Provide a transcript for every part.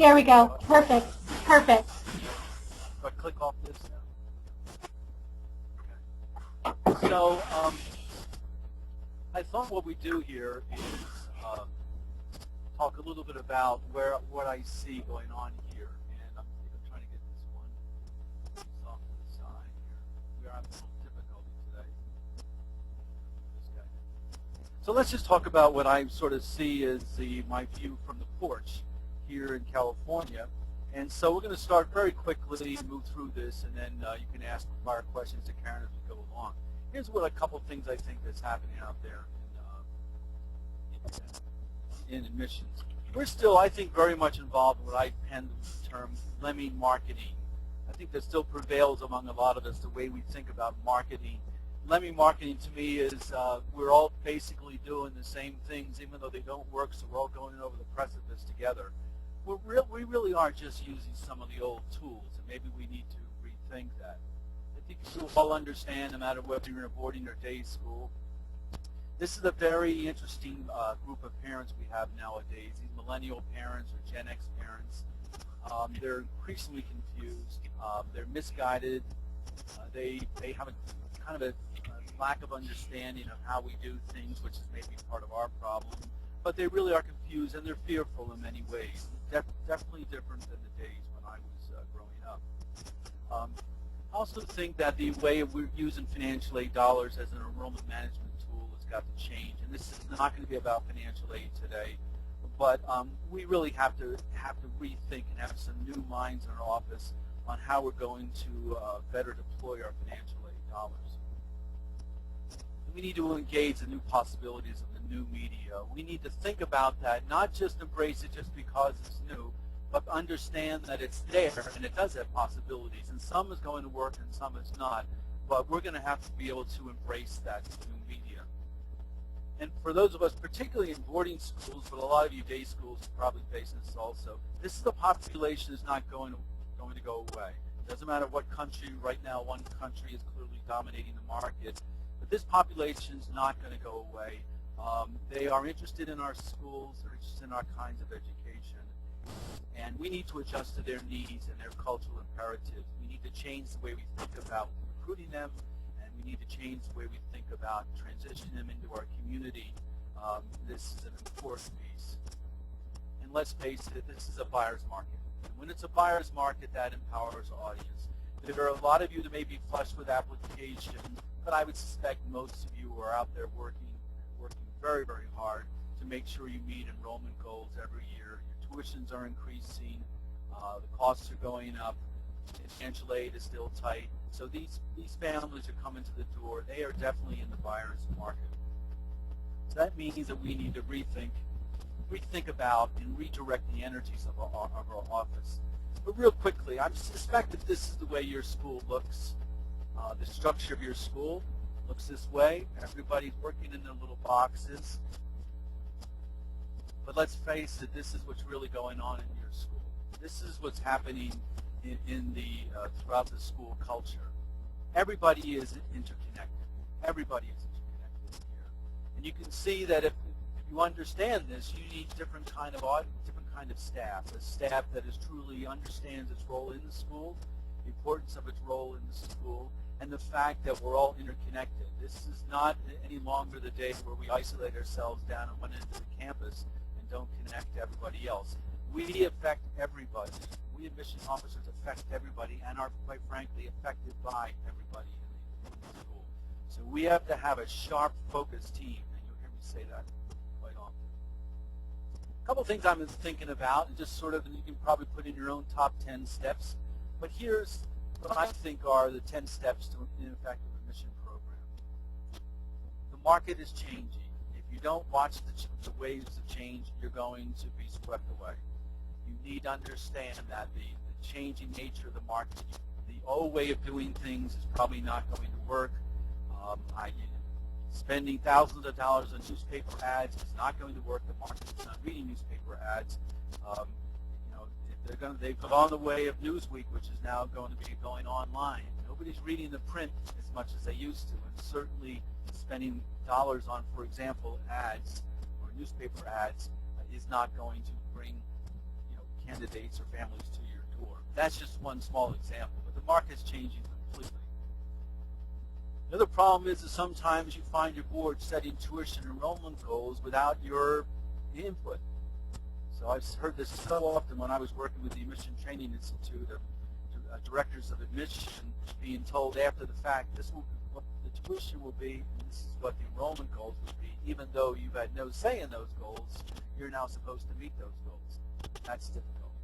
Here we go. Perfect. Perfect. Do I click off this now? Okay. So I thought what we do here is talk a little bit about what I see going on here. And I'm trying to get this one off to the side here. We're having a little difficulty today. This guy. So let's just talk about what I sort of see as my view from the porch here in California. And so we're going to start very quickly, move through this, and then you can ask fire questions to Karen as we go along. Here's what a couple of things I think that's happening out there in admissions. We're still, I think, very much involved in what I penned the term Lemming marketing. I think that still prevails among a lot of us, the way we think about marketing. Lemming marketing to me is we're all basically doing the same things, even though they don't work, so we're all going over the precipice together. We really are just using some of the old tools, and maybe we need to rethink that. I think you all understand, no matter whether you're in a boarding or day school, this is a very interesting group of parents we have nowadays. These millennial parents or Gen X parents, they're increasingly confused. They're misguided. They have a kind of a lack of understanding of how we do things, which is maybe part of our problem. But they really are confused, and they're fearful in many ways. Definitely different than the days when I was growing up. I also think that the way we're using financial aid dollars as an enrollment management tool has got to change. And this is not going to be about financial aid today, but we really have to rethink and have some new minds in our office on how we're going to better deploy our financial aid dollars. We need to engage the new possibilities of the new media. We need to think about that, not just embrace it just because it's new, but understand that it's there and it does have possibilities. And some is going to work and some is not. But we're going to have to be able to embrace that new media. And for those of us, particularly in boarding schools, but a lot of you day schools are probably facing this also, this is a population that's not going to go away. It doesn't matter what country. Right now, one country is clearly dominating the market. This population is not going to go away. They are interested in our schools, they're interested in our kinds of education, and we need to adjust to their needs and their cultural imperatives. We need to change the way we think about recruiting them, and we need to change the way we think about transitioning them into our community. This is an important piece. And let's face it, this is a buyer's market. And when it's a buyer's market, that empowers our audience. There are a lot of you that may be flushed with applications, but I would suspect most of you are out there working very, very hard to make sure you meet enrollment goals every year. Your tuitions are increasing, the costs are going up, financial aid is still tight. So these families are coming to the door. They are definitely in the buyer's market. So that means that we need to rethink about and redirect the energies of our office. But real quickly, I suspect that this is the way your school looks. The structure of your school looks this way. Everybody's working in their little boxes. But let's face it, this is what's really going on in your school. This is what's happening throughout the school culture. Everybody is interconnected. Everybody is interconnected here. And you can see that if you understand this, you need different kind of staff. A staff that truly understands its role in the school, the importance of its role in the school, and the fact that we're all interconnected. This is not any longer the day where we isolate ourselves down on one end of the campus and don't connect to everybody else. We affect everybody. We admission officers affect everybody and are, quite frankly, affected by everybody in the school. So we have to have a sharp, focused team, and you'll hear me say that quite often. A couple things I'm thinking about, and just sort of, and you can probably put in your own top 10 steps, but here's what I think are the 10 steps to an ineffective admission program. The market is changing. If you don't watch the waves of change, you're going to be swept away. You need to understand that the changing nature of the market, the old way of doing things is probably not going to work. Spending thousands of dollars on newspaper ads is not going to work. The market is not reading newspaper ads. They've gone the way of Newsweek, which is now going to be going online. Nobody's reading the print as much as they used to, and certainly spending dollars on, for example, ads or newspaper ads is not going to bring, can't candidates or families to your door. That's just one small example, but the market's changing completely. The other problem is that sometimes you find your board setting tuition enrollment goals without your input. So I've heard this so often when I was working with the Admission Training Institute of directors of admission being told after the fact, this will be what the tuition will be, and this is what the enrollment goals will be, even though you've had no say in those goals, you're now supposed to meet those goals. That's difficult.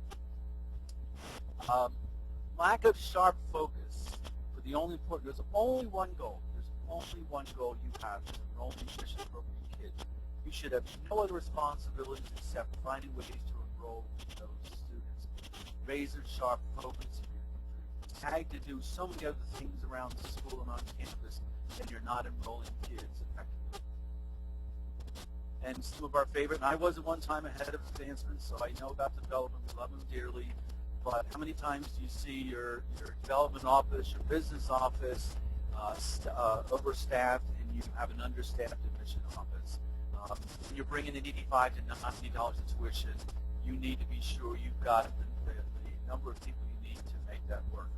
Lack of sharp focus. But the only important, there's only one goal. There's only one goal you have to enroll in mission-appropriate kids. You should have no other responsibilities except finding ways to enroll those students. Razor sharp focus. You're tagged to do so many other things around the school and on campus, and you're not enrolling kids effectively. And some of our favorite, and I was at one time a head of advancement, so I know about development. We love them dearly. But how many times do you see your development office, your business office overstaffed, and you have an understaffed admission office? When you're bringing in $85 to $90 in tuition, you need to be sure you've got the number of people you need to make that work.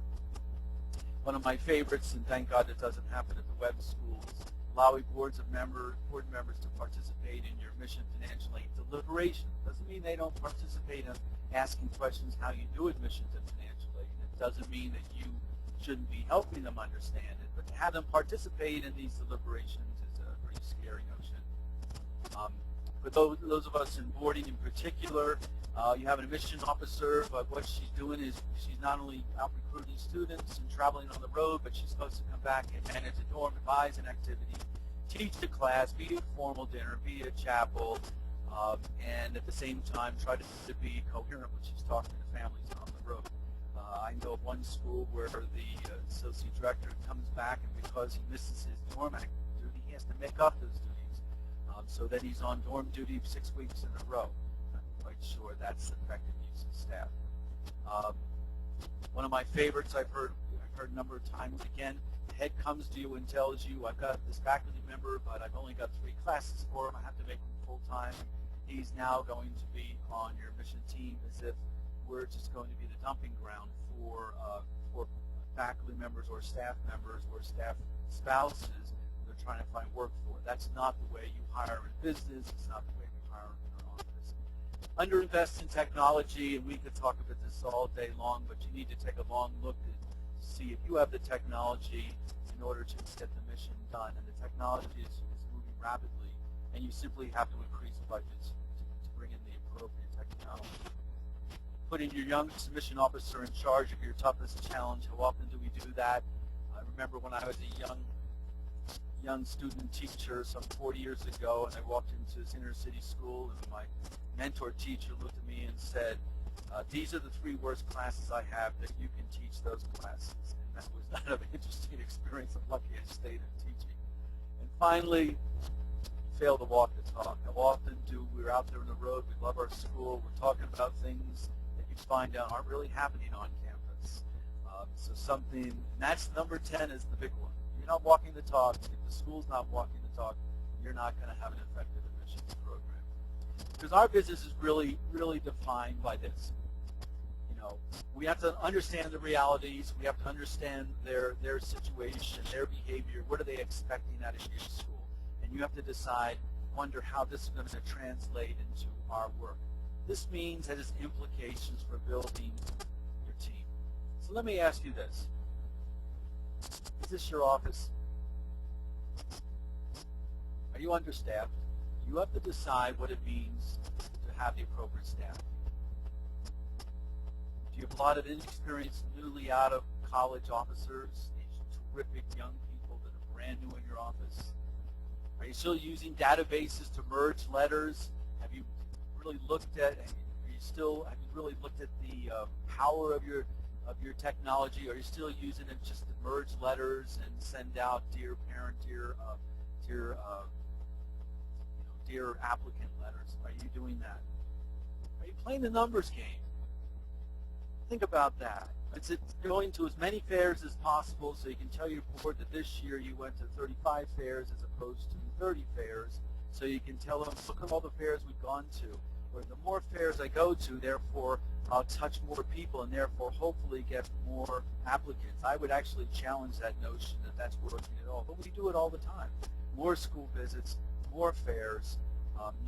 One of my favorites, and thank God it doesn't happen at the Webb schools, allowing board members to participate in your mission financial aid deliberation. Doesn't mean they don't participate in asking questions how you do admissions and financial aid. It doesn't mean that you shouldn't be helping them understand it, but to have them participate in these deliberations is a pretty scary notion. For those of us in boarding in particular, you have an admission officer, but what she's doing is she's not only out recruiting students and traveling on the road, but she's supposed to come back and manage a dorm, advise an activity, teach a class, be a formal dinner, be a chapel, and at the same time try to be coherent when she's talking to families on the road. I know of one school where the associate director comes back, and because he misses his dorm duty, he has to make up those duties. So that he's on dorm duty 6 weeks in a row. I'm not quite sure that's effective use of staff. One of my favorites I've heard a number of times, again, the head comes to you and tells you, I've got this faculty member, but I've only got 3 classes for him. I have to make him full-time. He's now going to be on your mission team as if we're just going to be the dumping ground for faculty members or staff spouses they're trying to find work for. That's not the way you hire in business. It's not the way we hire in our office. Underinvest in technology, and we could talk about this all day long, but you need to take a long look to see if you have the technology in order to get the mission done. And the technology is moving rapidly, and you simply have to increase budgets to bring in the appropriate technology. Putting your young submission officer in charge of your toughest challenge. How often do we do that? I remember when I was a young student teacher some 40 years ago, and I walked into this inner city school, and my mentor teacher looked at me and said, these are the 3 worst classes I have that you can teach those classes. And that was not an interesting experience. I'm lucky I stayed in teaching. And finally, fail to walk the talk. How often we're out there on the road, we love our school, we're talking about things that you find out aren't really happening on campus. So something, and that's number 10 is the big one. You're not walking the talk. If the school's not walking the talk, you're not going to have an effective admissions program. Because our business is really, really defined by this. We have to understand the realities. We have to understand their situation, their behavior. What are they expecting out of your school? And you have to wonder how this is going to translate into our work. This means that has implications for building your team. So let me ask you this. Is this your office? Are you understaffed? You have to decide what it means to have the appropriate staff. Do you have a lot of inexperienced, newly out of college officers, these terrific young people that are brand new in your office? Are you still using databases to merge letters? Have you really looked at? Have you really looked at the power of your technology? Are you still using it just to merge letters and send out dear parent, dear applicant letters? Are you doing that? Are you playing the numbers game? Think about that. It's going to as many fairs as possible so you can tell your board that this year you went to 35 fairs as opposed to 30 fairs, so you can tell them, look at all the fairs we've gone to. Or the more fairs I go to, therefore, touch more people and therefore hopefully get more applicants. I would actually challenge that notion that that's working at all, but we do it all the time. More school visits, more fairs.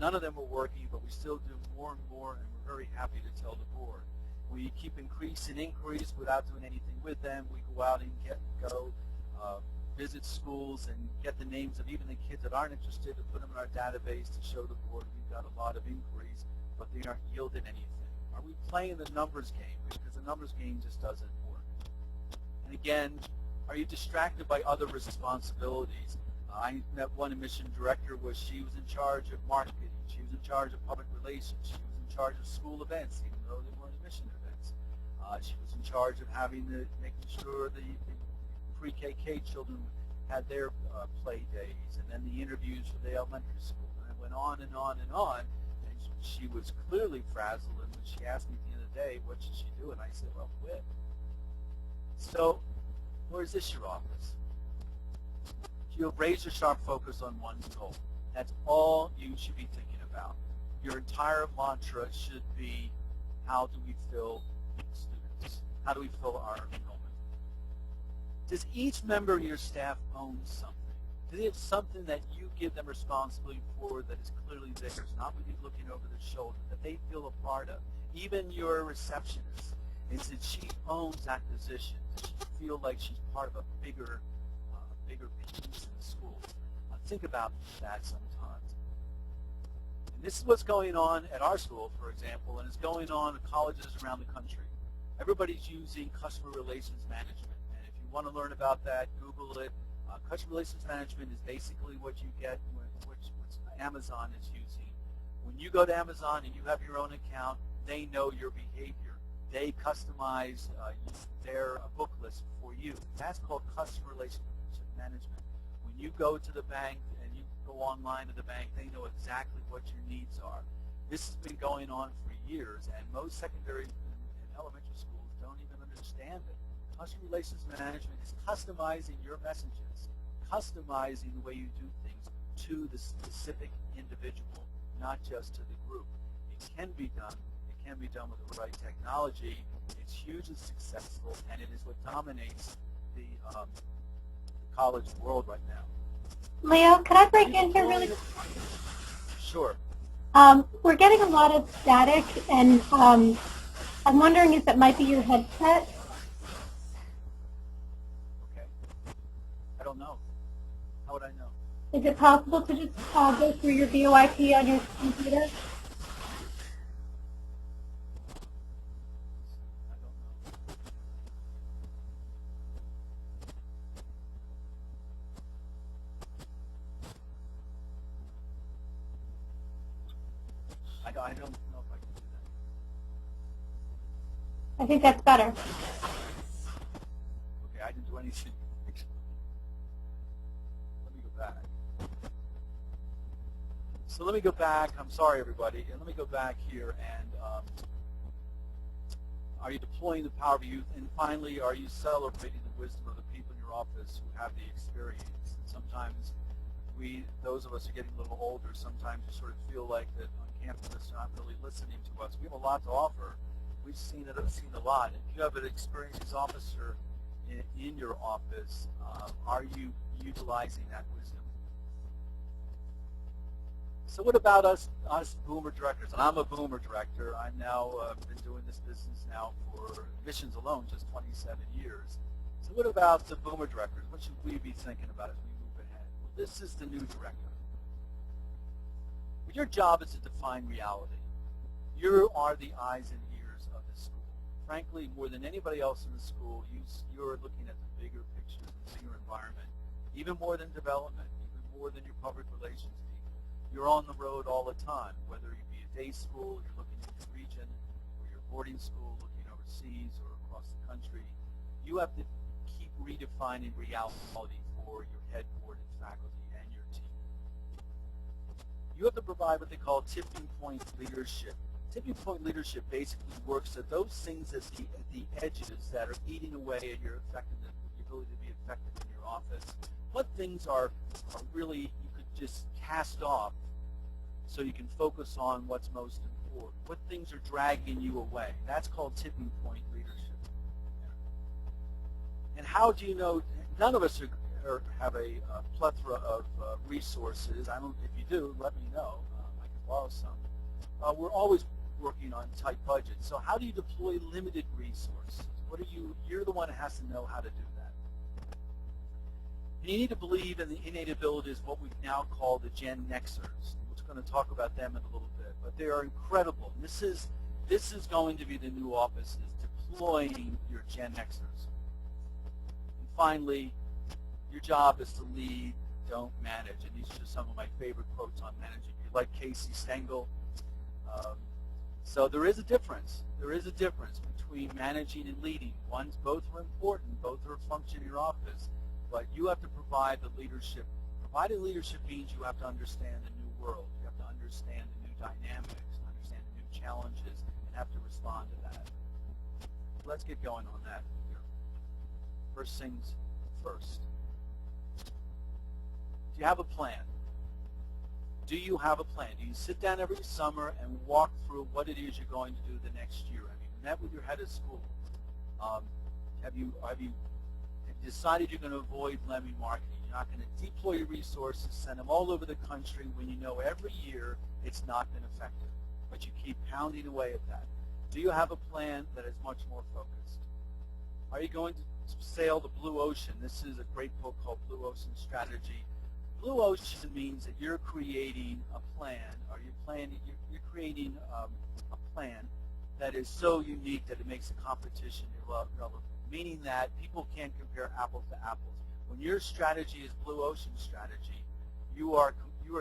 None of them are working, but we still do more and more, and we're very happy to tell the board. We keep increasing inquiries without doing anything with them. We go out and visit schools and get the names of even the kids that aren't interested and put them in our database to show the board we've got a lot of inquiries, but they aren't yielding anything. Are we playing the numbers game? Because the numbers game just doesn't work. And again, are you distracted by other responsibilities? I met one admission director she was in charge of marketing, she was in charge of public relations, she was in charge of school events, even though they weren't admission events. She was in charge of making sure the pre-KK children had their play days, and then the interviews for the elementary school, and it went on and on and on. And she was clearly frazzled, and when she asked me at the end of the day, what should she do? And I said, well, quit. So, or is this your office? You have razor-sharp focus on one goal. That's all you should be thinking about. Your entire mantra should be, how do we fill students? How do we fill our enrollment? Does each member of your staff own something? Do they have something that you give them responsibility for that is clearly theirs, not with you looking over their shoulder, that they feel a part of? Even your receptionist, is that she owns that position? Does she feel like she's part of a bigger piece in the school? Think about that sometimes. And this is what's going on at our school, for example, and it's going on at colleges around the country. Everybody's using customer relations management, and if you want to learn about that, Google it. Customer relations management is basically what you get, what Amazon is using. When you go to Amazon and you have your own account, they know your behavior. They customize their book list for you. That's called customer relations management. When you go to the bank and you go online to the bank, they know exactly what your needs are. This has been going on for years, and most secondary and elementary schools don't even understand it. Customer relations management is customizing your messages, customizing the way you do things to the specific individual, not just to the group. It can be done. It can be done with the right technology. It's hugely successful, and it is what dominates the college world right now. Leo, could I break in here really quick? Sure. We're getting a lot of static, and I'm wondering if it might be your headset. Okay. I don't know. How would I know? Is it possible to just go through your VoIP on your computer? I don't know if I can do that. I think that's better. Okay, I didn't do anything. Let me go back. So let me go back. I'm sorry, everybody. And let me go back here. And are you deploying the power of youth? And finally, are you celebrating the wisdom of the people in your office who have the experience? And sometimes those of us who are getting a little older, sometimes you sort of feel like that on campus they're not really listening to us. We have a lot to offer. We've seen a lot. If you have an experienced officer in your office, are you utilizing that wisdom? So what about us boomer directors? And I'm a boomer director. I'm now been doing this business now for admissions alone just 27 years. So what about the boomer directors? What should we be thinking about as we move ahead? Well, this is the new director. Your job is to define reality. You are the eyes and ears of the school. Frankly, more than anybody else in the school, you're looking at the bigger picture, the bigger environment, even more than development, even more than your public relations people. You're on the road all the time, whether you be a day school, you're looking in your region, or you're boarding school, looking overseas or across the country. You have to keep redefining reality for your head board and faculty and your team. You have to provide what they call tipping point leadership. Tipping point leadership basically works at those things at the edges that are eating away at your effectiveness, your ability to be effective in your office. What things are really you could just cast off so you can focus on what's most important? forward? What things are dragging you away? That's called tipping point leadership. And how do you know? None of us have a plethora of resources. If you do, let me know. I can borrow some. We're always working on tight budgets. So how do you deploy limited resources? You're the one that has to know how to do that. And you need to believe in the innate abilities, what we now call the Gen Nexers. We're going to talk about them in a little bit, but they are incredible. This is going to be the new office, is deploying your Gen Nexers. And finally, your job is to lead, don't manage. And these are just some of my favorite quotes on managing. You like Casey Stengel. So there is a difference. There is a difference between managing and leading. Both are important. Both are a function in your office. But you have to provide the leadership. Providing leadership means you have to understand the new world. You have to understand the new dynamics, understand the new challenges, and have to respond to that. Let's get going on that here. First things first. Do you have a plan? Do you have a plan? Do you sit down every summer and walk through what it is you're going to do the next year? Have you met with your head of school? Have you decided you're going to avoid Lemming marketing? You're not going to deploy your resources, send them all over the country when you know every year it's not been effective, but you keep pounding away at that. Do you have a plan that is much more focused? Are you going to sail the blue ocean? This is a great book called Blue Ocean Strategy. Blue ocean means that you're creating a plan, or you're creating a plan that is so unique that it makes the competition irrelevant, meaning that people can't compare apples to apples. When your strategy is blue ocean strategy, you are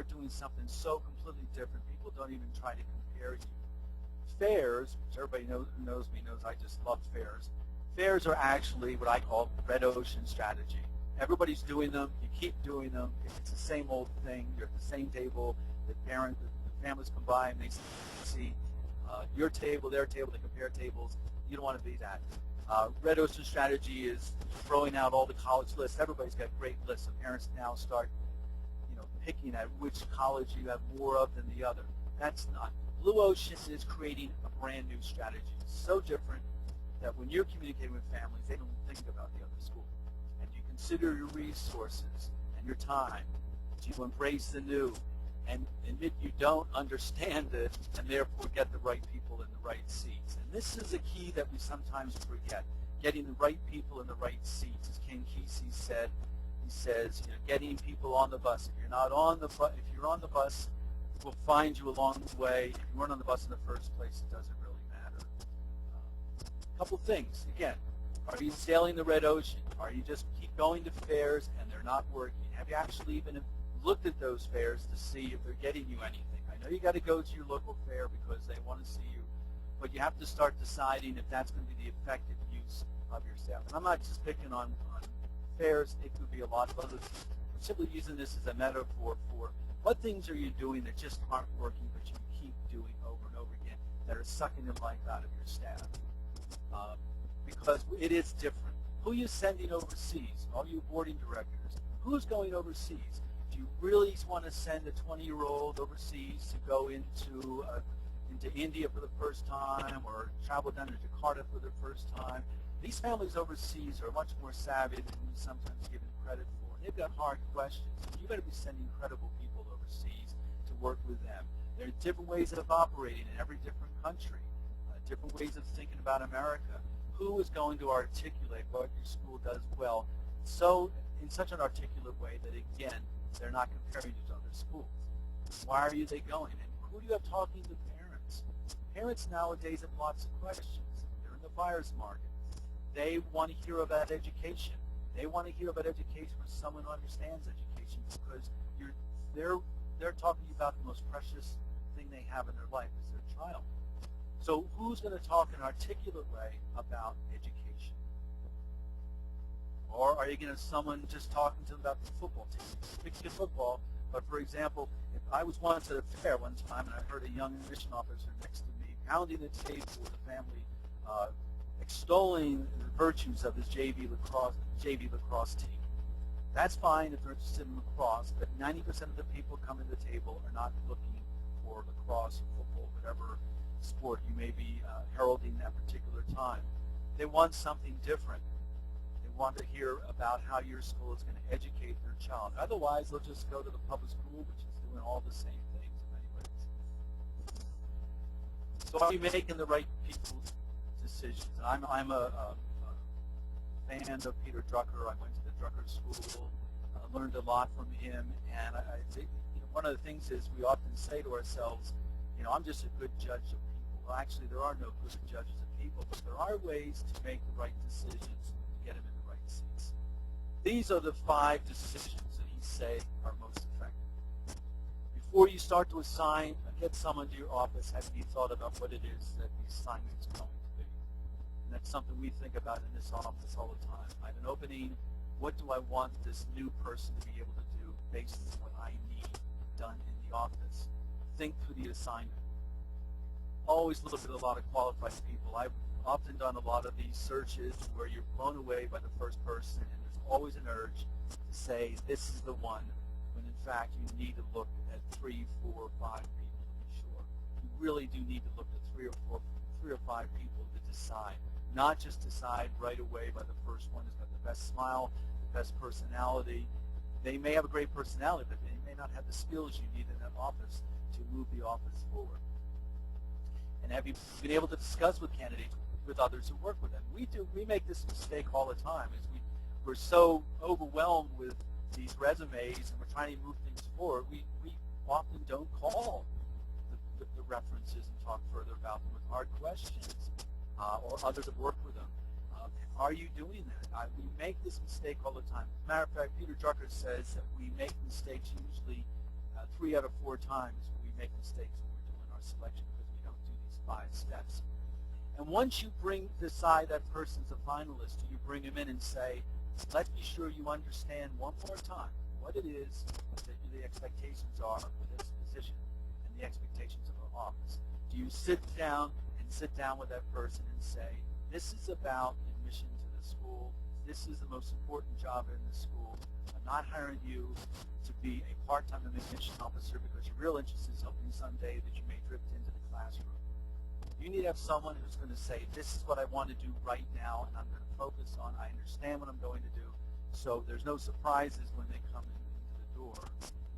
doing something so completely different. People don't even try to compare you. Fairs, which everybody knows me, knows I just love fairs. Fairs are actually what I call red ocean strategy. Everybody's doing them. You keep doing them. It's the same old thing. You're at the same table. The families come by and they see your table, their table. They compare tables. You don't want to be that. Red ocean strategy is throwing out all the college lists. Everybody's got great lists. So parents now start, picking at which college you have more of than the other. That's not. Blue ocean is creating a brand new strategy. It's so different that when you're communicating with families, they don't think about the other school. And you consider your resources and your time to embrace the new and admit you don't understand it and therefore get the right people in the right seats. And this is a key that we sometimes forget, getting the right people in the right seats. As Ken Kesey said, he says, getting people on the bus. If you're not on the bus, if you're on the bus, we'll find you along the way. If you weren't on the bus in the first place, it doesn't really matter. A couple things. Again, are you sailing the red ocean? Are you just keep going to fairs and they're not working? Have you actually even looked at those fairs to see if they're getting you anything? I know you got to go to your local fair because they want to see you, but you have to start deciding if that's going to be the effective use of your staff. And I'm not just picking on fairs. It could be a lot of other things. I'm simply using this as a metaphor for what things are you doing that just aren't working, but you keep doing over and over again that are sucking the life out of your staff. Because it is different. Who are you sending overseas? All you boarding directors. Who's going overseas? Do you really want to send a 20-year-old overseas to go into India for the first time or travel down to Jakarta for the first time? These families overseas are much more savvy than we sometimes give them credit for. And they've got hard questions. You better be sending credible people overseas to work with them. There are different ways of operating in every different country, different ways of thinking about America. Who is going to articulate what your school does well in such an articulate way that, again, they're not comparing you to other schools? Why are they going? And who do you have talking to parents? Parents nowadays have lots of questions. They're in the buyer's market. They want to hear about education. They want to hear about education from someone who understands education because they're talking about the most precious thing they have in their life is their child. So who's going to talk in an articulate way about education? Or are you going to someone just talking to them about the football team? Speaking of football, but for example, if I was once at a fair one time and I heard a young mission officer next to me pounding the table with a family, extolling the virtues of his JV lacrosse team. That's fine if they're interested in lacrosse, but 90% of the people coming to the table are not looking for lacrosse or football, whatever sport you may be heralding that particular time. They want something different. They want to hear about how your school is going to educate their child. Otherwise, they'll just go to the public school, which is doing all the same things in many ways. So are you making the right people's decisions? I'm a fan of Peter Drucker. I went to the Drucker School, learned a lot from him, and I think one of the things is we often say to ourselves, I'm just a good judge of people. Well, actually, there are no good judges of people, but there are ways to make the right decisions to get them in the right seats. These are the 5 decisions that he say are most effective. Before you start to assign, get someone to your office, have you thought about what it is that the assignment is going to be? And that's something we think about in this office all the time. I have an opening. What do I want this new person to be able to do based on what I need done in the office? Think through the assignment. Always look at a lot of qualified people. I've often done a lot of these searches where you're blown away by the first person, and there's always an urge to say, this is the one, when in fact you need to look at 3, 4, 5 people to be sure. You really do need to look at 3 or 5 people to decide. Not just decide right away by the first one who's got the best smile, the best personality. They may have a great personality, but they may not have the skills you need in that office to move the office forward. And have you been able to discuss with candidates, with others who work with them? We make this mistake all the time. We're so overwhelmed with these resumes and we're trying to move things forward. We often don't call the references and talk further about them with hard questions, or others have worked with them. Are you doing that? We make this mistake all the time. As a matter of fact, Peter Drucker says that we make mistakes usually 3 out of 4 times. We make mistakes when we're doing our selection because we don't do these 5 steps. And once you decide that person's a finalist, you bring him in and say, let's be sure you understand one more time what it is that the expectations are for this position and the expectations of our office. Do you sit down with that person and say, this is about admission to the school. This is the most important job in the school. I'm not hiring you to be a part-time admission officer because your real interest is hoping someday that you may drift into the classroom. You need to have someone who's going to say, this is what I want to do right now, and I'm going to focus on, I understand what I'm going to do, so there's no surprises when they come into the door.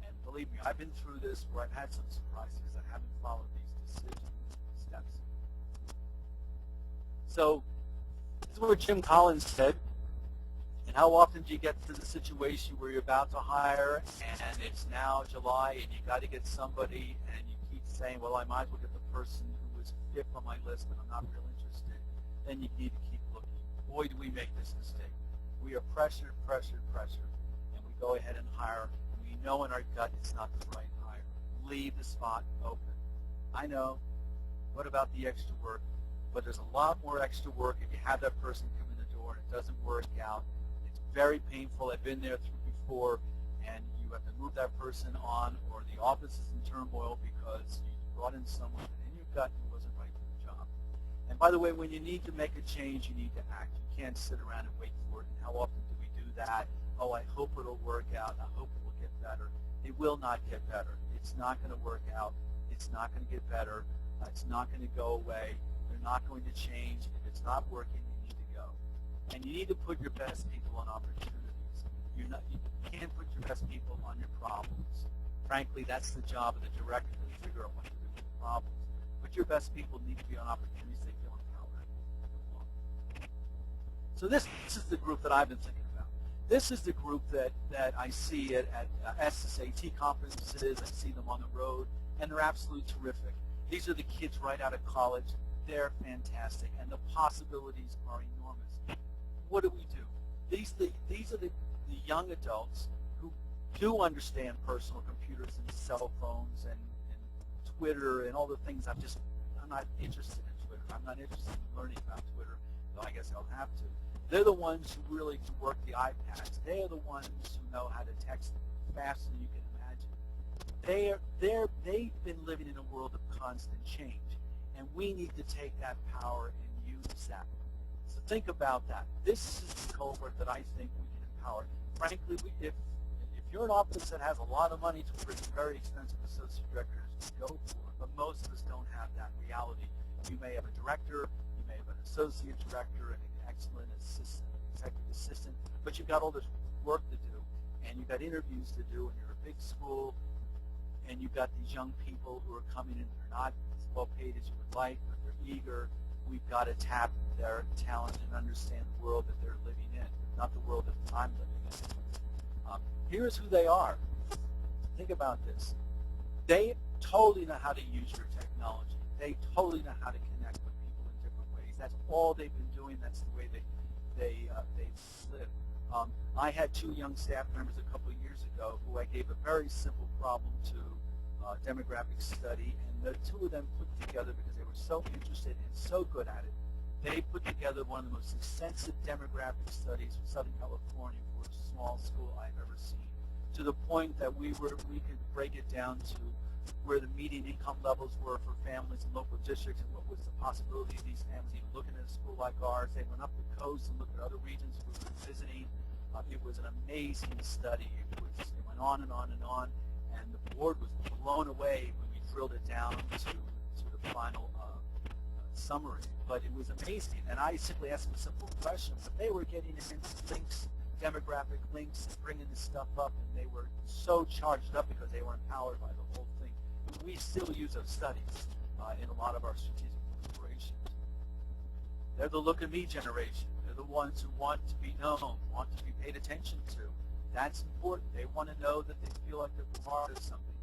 And believe me, I've been through this where I've had some surprises because I haven't followed these decision steps. So this is what Jim Collins said. And how often do you get to the situation where you're about to hire and it's now July and you got to get somebody and you keep saying, well, I might as well get the person who was 5th on my list but I'm not real interested. Then you need to keep looking. Boy, do we make this mistake. We are pressured, and we go ahead and hire. And we know in our gut it's not the right hire. Leave the spot open. I know. What about the extra work? But there's a lot more extra work if you have that person come in the door and it doesn't work out. It's very painful. I've been there before, and you have to move that person on, or the office is in turmoil because you brought in someone and in your gut who wasn't right for the job. And by the way, when you need to make a change, you need to act. You can't sit around and wait for it. And how often do we do that? Oh, I hope it'll work out. I hope it will get better. It will not get better. It's not going to work out. It's not going to get better. It's not going to go away. They're not going to change. If it's not working, you need to go. And you need to put your best people on opportunities. You can't put your best people on your problems. Frankly, that's the job of the director to figure out what to do with the problems. But your best people need to be on opportunities they feel empowered. So this is the group that I've been thinking about. This is the group that I see at SSAT conferences. I see them on the road, and they're absolutely terrific. These are the kids right out of college. They're fantastic, and the possibilities are enormous. What do? These are the young adults who do understand personal computers and cell phones and Twitter and all the things. I'm not interested in Twitter. I'm not interested in learning about Twitter, though I guess I'll have to. They're the ones who really can work the iPads. They're the ones who know how to text faster than you can imagine. They've been living in a world of constant change. And we need to take that power and use that. So think about that. This is the cohort that I think we can empower. Frankly, if you're an office that has a lot of money to bring very expensive associate directors, go for it. but most of us don't have that reality. You may have a director, you may have an associate director, and an excellent assistant, executive assistant, but you've got all this work to do, and you've got interviews to do, and you're a big school, and you've got these young people who are coming in. They're not as well paid as you would like, but they're eager. We've got to tap their talent and understand the world that they're living in, not the world that I'm living in. Here's who they are. Think about this. They totally know how to use your technology. They totally know how to connect with people in different ways. That's all they've been doing. That's the way they live. I had 2 young staff members a couple of years ago who I gave a very simple problem to, demographic study, and the 2 of them put together, because they were so interested and so good at it, they put together one of the most extensive demographic studies from Southern California for a small school I've ever seen, to the point that we could break it down to where the median income levels were for families in local districts and what was the possibility of these families even looking at a school like ours. They went up the coast and looked at other regions we were visiting. It was an amazing study. It went on and on and on, and the board was blown away when we drilled it down to the final summary. But it was amazing, and I simply asked them a simple question. But they were getting in links, demographic links, and bringing this stuff up, and they were so charged up because they were empowered by the whole thing. We still use those studies in a lot of our strategic deliberations. They're the look at me generation. They're the ones who want to be known, want to be paid attention to. That's important. They want to know that they feel like they're part of something.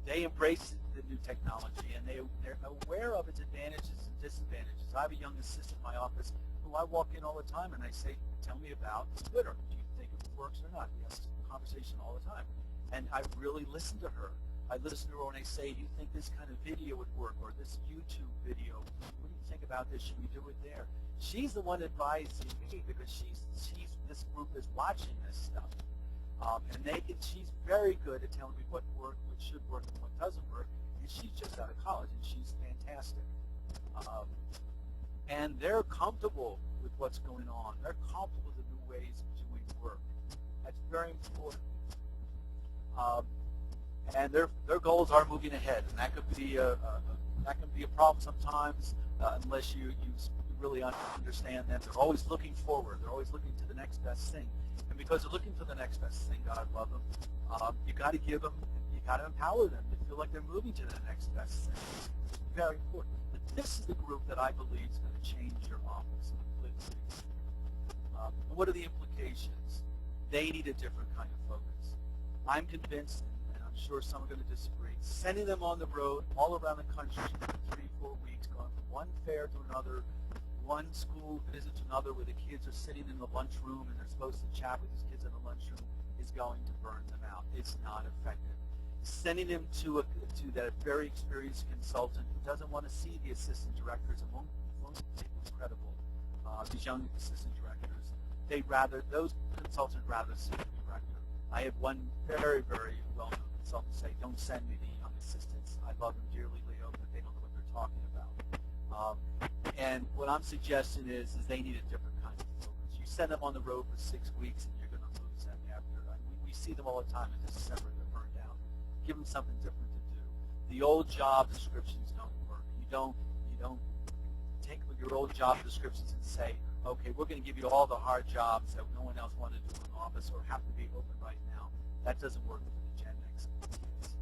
They embrace the new technology, and they're aware of its advantages and disadvantages. I have a young assistant in my office who I walk in all the time, and I say, tell me about Twitter. Do you think it works or not? We have this conversation all the time. And I really listen to her. I listen to her when I say, do you think this kind of video would work, or this YouTube video? What do you think about this? Should we do it there? She's the one advising me, because this group is watching this stuff. And she's very good at telling me what worked, what should work, and what doesn't work. And she's just out of college, and she's fantastic. And they're comfortable with what's going on. They're comfortable with the new ways of doing work. That's very important. And their goals are moving ahead, and that could be a problem sometimes unless you really understand that they're always looking forward. They're always looking to the next best thing. And because they're looking for the next best thing, God love them, you got to give them, you got to empower them to feel like they're moving to the next best thing. It's very important. But this is the group that I believe is going to change your office completely. What are the implications? They need a different kind of focus. I'm convinced, and I'm sure some are going to disagree, sending them on the road all around the country for 3-4 weeks, going from one fair to another, one school visit to another, where the kids are sitting in the lunchroom and they're supposed to chat with these kids in the lunchroom, is going to burn them out. It's not effective. Sending them to that very experienced consultant who doesn't want to see the assistant directors and won't think it's credible, these young assistant directors, those consultants rather see the director. I had one very, very well-known consultant say, don't send me the young assistants. I love them dearly, Leo, but they don't know what they're talking about. And what I'm suggesting is they need a different kind of focus. You send them on the road for 6 weeks, and you're going to lose them after. We see them all the time in December. They're burned out. Give them something different to do. The old job descriptions don't work. You don't take your old job descriptions and say, okay, we're going to give you all the hard jobs that no one else wanted to do in the office or have to be open right now. That doesn't work for the Gen X kids.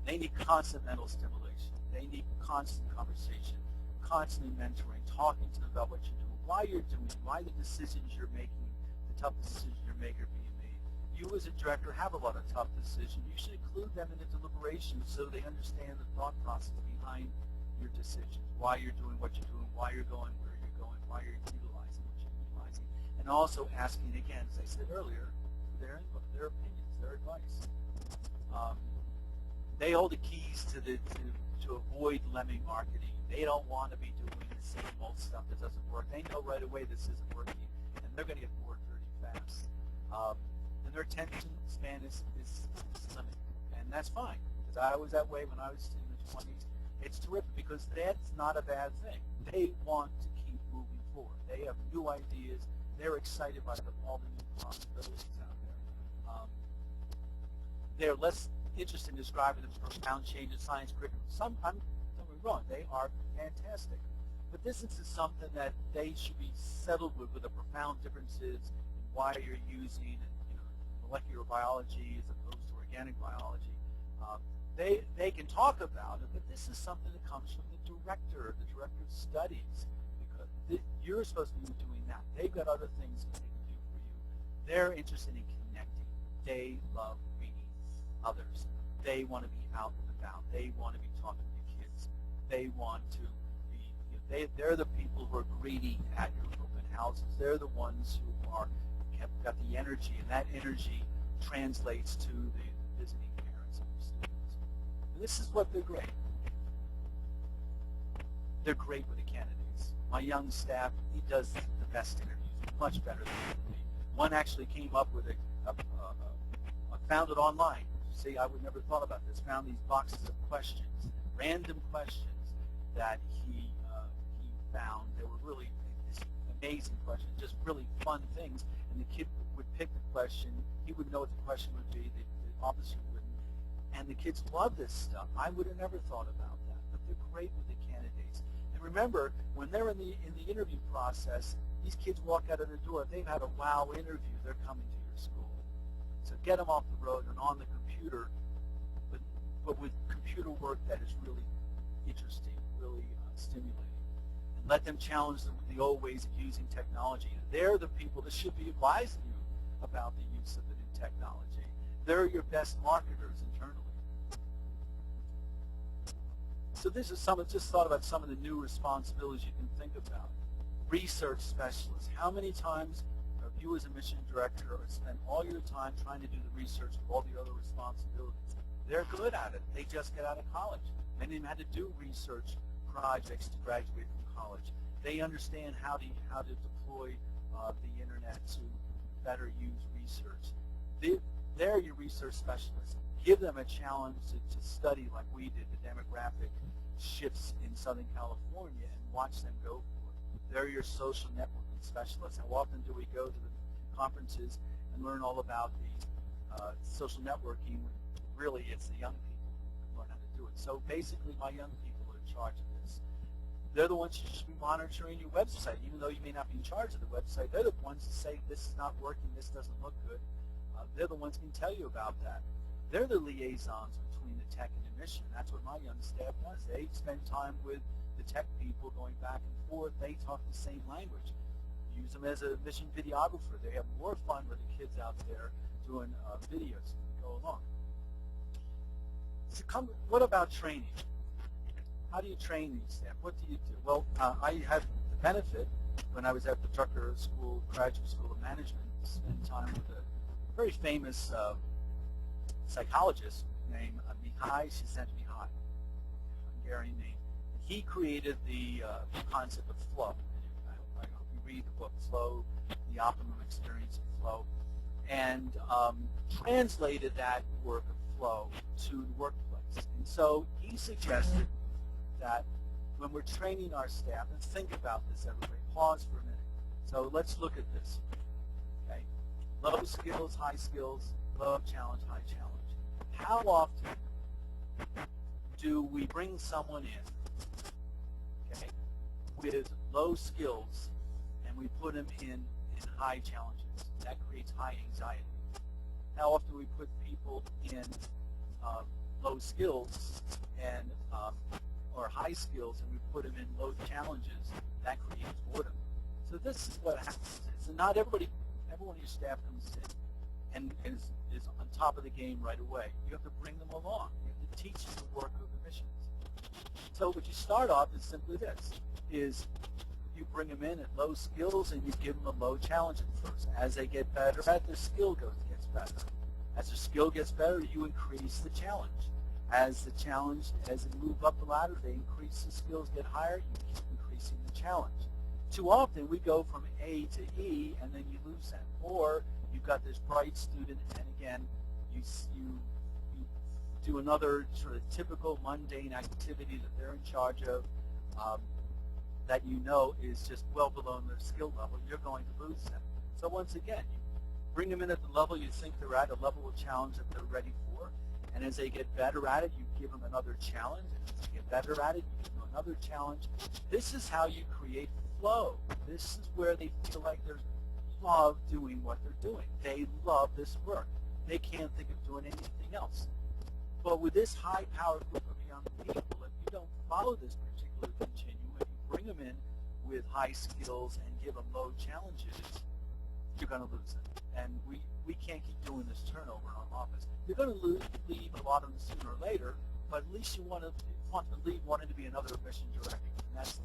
They need constant mental stimulation. They need constant conversation, constantly mentoring, talking to them about what you're doing, why you're doing, why the decisions you're making, the tough decisions you're making are being made. You as a director have a lot of tough decisions. You should include them in the deliberations so they understand the thought process behind your decisions, why you're doing what you're doing, why you're going where you're going, why you're utilizing what you're utilizing, and also asking, again, as I said earlier, their input, their opinions, their advice. They hold the keys to avoid Lemming marketing. They don't want to be doing the same old stuff that doesn't work. They know right away this isn't working, and they're going to get bored pretty fast. And their attention span is limited, and that's fine, because I was that way when I was in the 20s. It's terrific, because that's not a bad thing. They want to keep moving forward. They have new ideas. They're excited by all the new possibilities out there. They're less interest in describing the profound change in science curriculum. Don't get me wrong, they are fantastic. But this is something that they should be settled with the profound differences in why you're using molecular biology as opposed to organic biology. They can talk about it, but this is something that comes from the director of studies, because you're supposed to be doing that. They've got other things that they can do for you. They're interested in connecting. They love reading others. They want to be out and about. They want to be talking to kids. They want to be, they're the people who are greeting at your open houses. They're the ones who have got the energy, and that energy translates to the visiting parents and the students. And this is what they're great. They're great with the candidates. My young staff, he does the best interviews, much better than me. One actually came up with found it online. See, I would never thought about this. Found these boxes of questions, random questions that he found. They were really amazing questions, just really fun things. And the kid would pick the question. He would know what the question would be. The officer wouldn't. And the kids love this stuff. I would have never thought about that. But they're great with the candidates. And remember, when they're in the interview process, these kids walk out of the door. They've had a wow interview. They're coming to your school. So get them off the road and on the computer, but with computer work that is really interesting, really stimulating. And let them challenge the old ways of using technology. They're the people that should be advising you about the use of the new technology. They're your best marketers internally. So this is just thought about some of the new responsibilities you can think about. Research specialists. How many times have you as a mission director spend all your time trying to do the research with all the other responsibilities? They're good at it. They just get out of college. Many of them had to do research projects to graduate from college. They understand how to deploy the internet to better use research. They're your research specialists. Give them a challenge to study like we did, the demographic shifts in Southern California, and watch them go for it. They're your social networking specialists. How often do we go to the conferences and learn all about the social networking? Really, it's the young people who learn how to do it. So basically, my young people are in charge of this. They're the ones who should be monitoring your website. Even though you may not be in charge of the website, they're the ones who say, this is not working, this doesn't look good. They're the ones who can tell you about that. They're the liaisons between the tech and the mission. That's what my young staff does. They spend time with the tech people going back and forth. They talk the same language. Use them as a mission videographer. They have more fun with the kids out there doing videos as we go along. So what about training? How do you train these staff? What do you do? Well, I had the benefit when I was at the Drucker School, Graduate School of Management, to spend time with a very famous psychologist named Mihai Csikszentmihalyi, Hungarian name. He created the concept of flow. I hope you read the book Flow, The Optimum Experience of Flow, and translated that work of flow to the workplace. And so he suggested that when we're training our staff, and think about this, everybody, pause for a minute. So let's look at this. Okay, low skills, high skills, low challenge, high challenge. How often do we bring someone in, okay, with low skills, and we put them in high challenges? That creates high anxiety. How often do we put people in low skills and or high skills, and we put them in low challenges? That creates boredom. So this is what happens. So not everyone of your staff comes in and is on top of the game right away. You have to bring them along. You have to teach them the work of the missions. So what you start off is simply this, is you bring them in at low skills and you give them a low challenge at first. As they get better, as their skill gets better. As their skill gets better, you increase the challenge. As they move up the ladder, they increase the skills, get higher, you keep increasing the challenge. Too often we go from A to E and then you lose them. Or you've got this bright student and again, you do another sort of typical mundane activity that they're in charge of that you know is just well below their skill level. You're going to lose them. So once again, you bring them in at the level you think they're at, a level of challenge that they're ready for, And as they get better at it, you give them another challenge. And as they get better at it, you give them another challenge. This is how you create flow. This is where they feel like they love doing what they're doing. They love this work. They can't think of doing anything else. But with this high-powered group of young people, if you don't follow this particular continuum, if you bring them in with high skills and give them low challenges, you're going to lose them. And we can't keep doing this turnover in our office. You're going to leave a lot of them sooner or later, but at least you want to leave wanting to be another mission director. And that should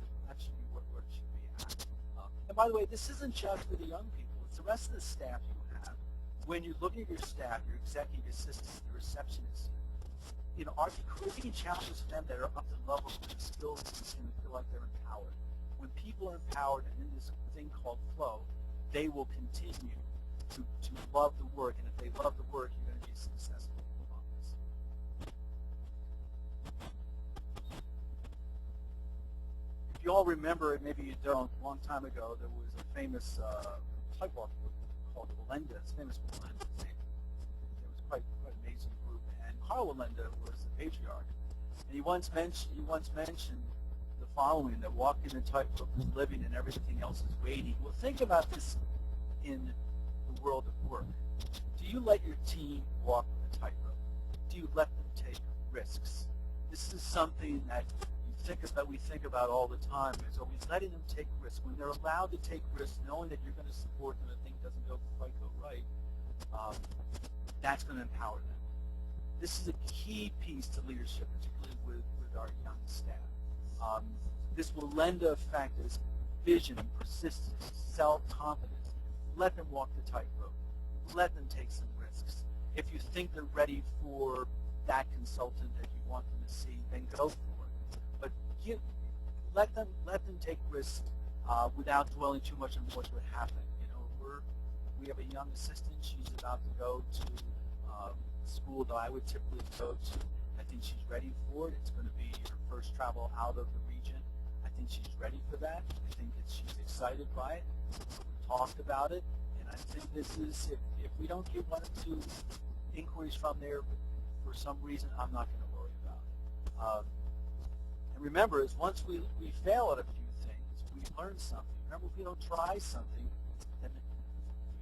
be where it should be at. And by the way, this isn't just for the young people. It's the rest of the staff you have. When you look at your staff, your executive assistants, your receptionists, are you creating challenges for them that are up to the level of the skills and feel like they're empowered? When people are empowered and in this thing called flow, they will continue to love the work, and if they love the work, you're going to be successful in the office. If you all remember, maybe you don't, a long time ago, there was a famous typewalker called Wallenda. It's famous for Wallenda. It was quite an amazing group. And Carl Wallenda was the patriarch. And he once mentioned the following, that walking the tightrope is living and everything else is waiting. Well, think about this in the world of work. Do you let your team walk the tightrope? Do you let them take risks? This is something that we think about all the time, is always letting them take risks. When they're allowed to take risks, knowing that you're going to support them if things doesn't quite go right, that's going to empower them. This is a key piece to leadership, particularly with our young staff. This Wallenda Affect is vision, persistence, self-confidence. Let them walk the tightrope. Let them take some risks. If you think they're ready for that consultant that you want them to see, then go for it. But let them take risks without dwelling too much on what would happen. We have a young assistant. She's about to go to school that I would typically go to. I think she's ready for it. It's going to be her first travel out of the region. I think she's ready for that. I think she's excited by it. We talked about it, and I think this is, if we don't get one or two inquiries from there for some reason, I'm not going to worry about it. And remember, is once we fail at a few things, we learn something. Remember, if we don't try something, then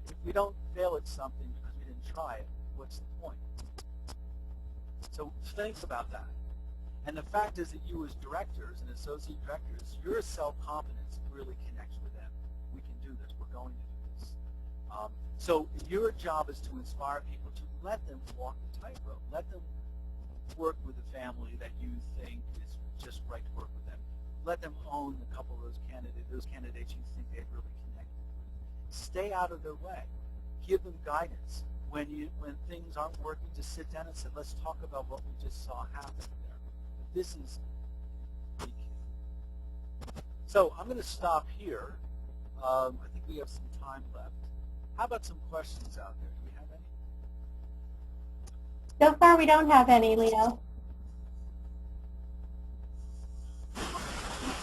if we don't fail at something because we didn't try it, what's the point? So think about that. And the fact is that you as directors and associate directors, your self-confidence really connects with them. We can do this. We're going to do this. So your job is to inspire people to let them walk the tightrope. Let them work with a family that you think is just right to work with them. Let them own a couple of those candidates you think they really connected with. Stay out of their way. Give them guidance. When things aren't working, just sit down and say, let's talk about what we just saw happen there. This is pretty key. So I'm going to stop here. I think we have some time left. How about some questions out there? Do we have any? So far, we don't have any, Leo.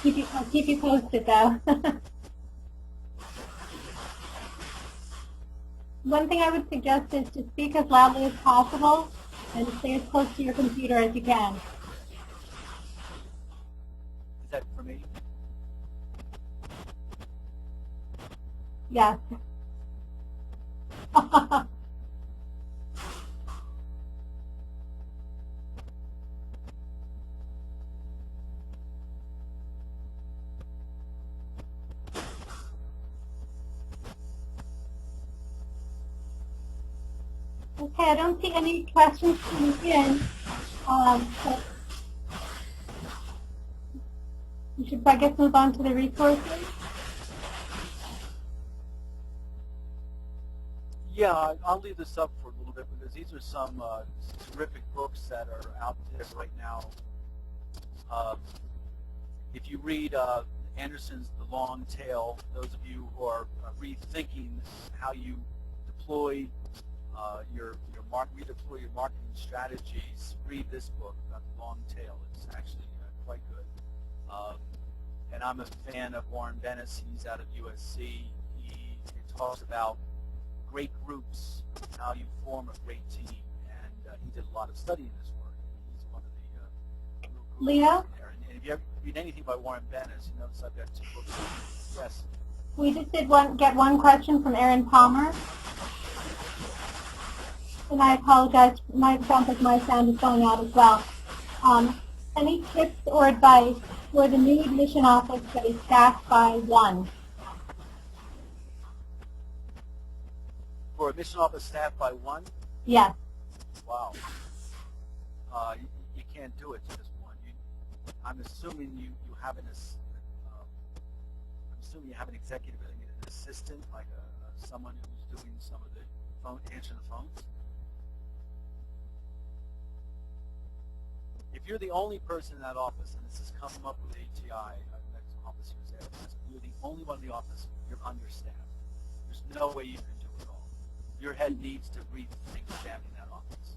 I'll keep you posted, though. One thing I would suggest is to speak as loudly as possible and stay as close to your computer as you can. Is that for me? Yes. Okay, I don't see any questions coming in. But we should, I guess, move on to the resources. Yeah, I'll leave this up for a little bit because these are some terrific books that are out there right now. If you read Anderson's The Long Tail, those of you who are rethinking how you deploy redeploy your marketing strategies, read this book about the long tail. It's actually quite good. And I'm a fan of Warren Bennis. He's out of USC. He talks about great groups, how you form a great team. And he did a lot of study in this work. He's one of the real Leo? gurus in there. And if you ever read anything by Warren Bennis, you notice I've got 2 books. Yes. We just did get one question from Erin Palmer. And I apologize, it sounds like my sound is going out as well. Any tips or advice for the new admission office that is staffed by 1? For admission office staffed by 1? Yes. Wow. You can't do it just 1. I'm assuming you have I'm assuming you have an executive, an assistant, like someone who's doing some of the answering the phones. If you're the only person in that office, and this has come up with AGI, next office here, you're the only one in the office, you're understaffed. There's no way you can do it all. Your head needs to rethink staffing that office.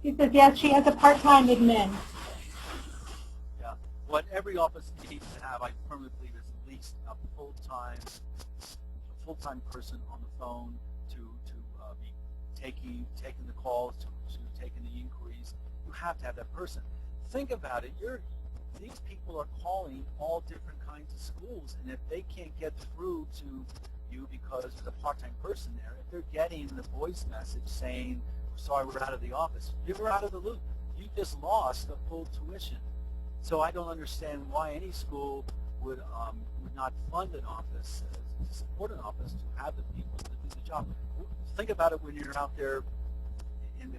She says, yes, she has a part-time admin. Yeah. What every office needs to have, I firmly believe, is at least a full-time person on the phone to be taking the calls, to taking the inquiries. You have to have that person. Think about it. These people are calling all different kinds of schools, and if they can't get through to you because there's a part-time person there, if they're getting the voice message saying, sorry, we're out of the office, you're out of the loop. You just lost the full tuition. So I don't understand why any school would not fund an office, to support an office, to have the people to do the job. Think about it when you're out there in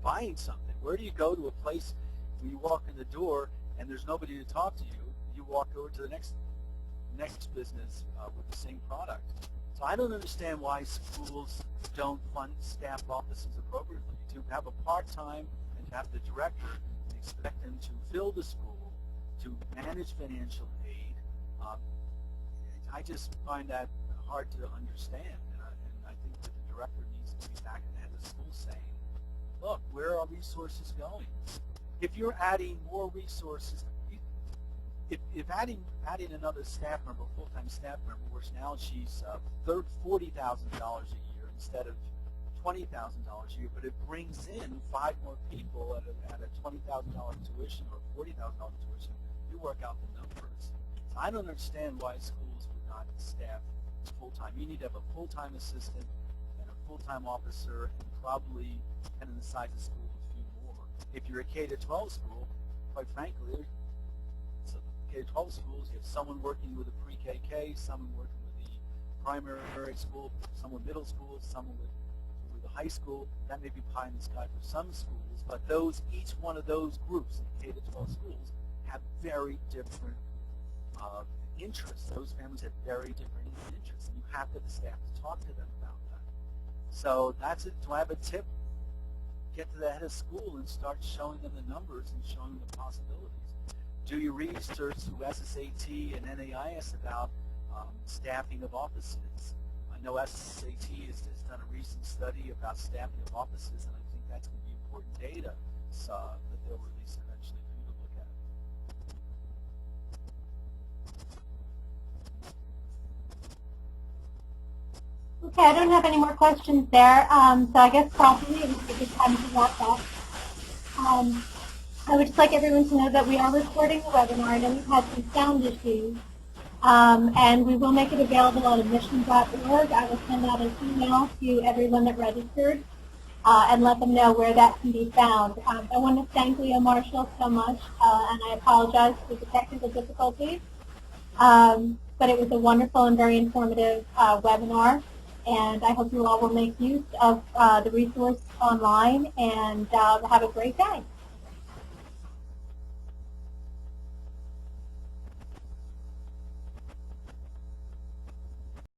buying something. Where do you go to a place when you walk in the door and there's nobody to talk to you? You walk over to the next business with the same product. So I don't understand why schools don't fund staff offices appropriately. To have a part-time and to have the director and expect them to fill the school, to manage financial aid, I just find that hard to understand. And I think that the director needs to be back in the head of the school saying, look, where are resources going? If you're adding more resources, if adding another staff member, full-time staff member, where now she's $40,000 a year instead of $20,000 a year, but it brings in 5 more people at a $20,000 tuition or $40,000 tuition, you work out the numbers. So I don't understand why schools would not staff full-time. You need to have a full-time assistant and a full-time officer, and probably, depending on the size of school, a few more. If you're a K-12 school, quite frankly, K-12 schools, you have someone working with a pre-KK, someone working with the primary school, someone middle school, someone with the high school. That may be pie in the sky for some schools, but each one of those groups in K-12 schools have very different interests. Those families have very different interests, and you have to have the staff to talk to them about that. So that's it. Do I have a tip? Get to the head of school and start showing them the numbers and showing them the possibilities. Do your research through SSAT and NAIS about staffing of offices. I know SSAT has done a recent study about staffing of offices, and I think that's going to be important data that they'll release eventually for you to look at. Okay, I don't have any more questions there, so I guess probably it would be a good time to wrap up. I would just like everyone to know that we are recording the webinar. I know we've had some sound issues, and we will make it available on admission.org. I will send out an email to everyone that registered and let them know where that can be found. I want to thank Leo Marshall so much, and I apologize for the technical difficulties, but it was a wonderful and very informative webinar, and I hope you all will make use of the resource online, and have a great day.